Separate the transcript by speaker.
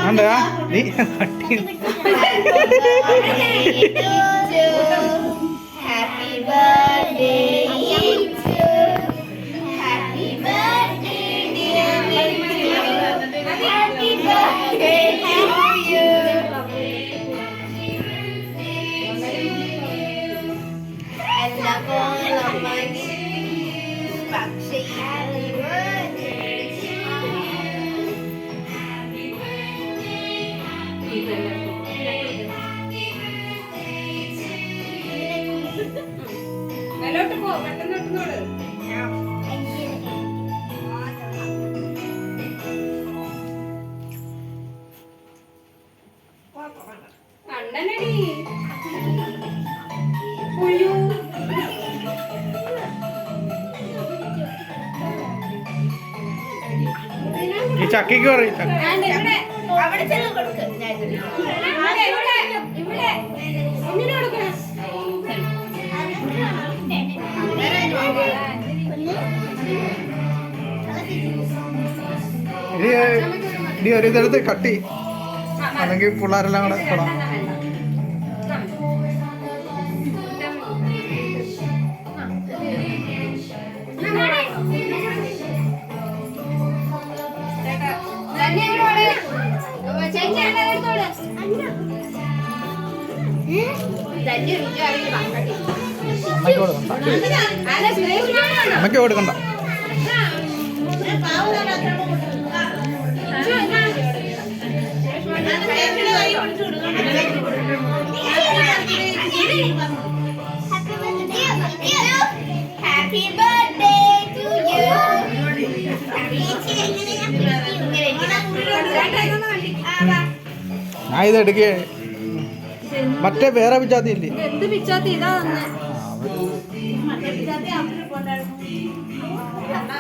Speaker 1: എന്താ നീ കട്ടി
Speaker 2: Happy birthday to Happy birthday dear Mithu. Happy birthday to you. എല്ലാ പോലമ്മയ്ക്ക് പക്ഷേ happy birthday to
Speaker 3: മേലോട്ട് പോ, പെട്ടെന്ന് പെട്ടെന്നോട്. കണ്ണനടി. ഉയ്യോ.
Speaker 1: ഈ ചക്കയ്ക്ക് പറയും
Speaker 3: വേണ്ട, ഇവിടെ.
Speaker 2: അവിടെ ചെന്ന് കൊടുക്ക് ഞാൻ
Speaker 3: ഇവിടെ, ഇവിടെ. ഒന്നിനെ കൊടുക്കണം.
Speaker 1: ഇനി ഒരു ഇതെടുത്ത് കട്ടി അല്ലെങ്കിൽ പിള്ളേരെല്ലാം കൂടെ കൊടാം. അമ്മയ്ക്ക് കൊടുക്കണ്ട, അമ്മയ്ക്ക് കൊടുക്കണ്ട.
Speaker 2: Happy birthday to you.
Speaker 1: ഞാൻ ഇത് എടുക്കേ മറ്റേ വേറെ പിച്ചാത്തി ഇല്ലേ?
Speaker 3: എന്ത് പിച്ചാത്തി ഇതാ തന്നെ.
Speaker 1: ആ,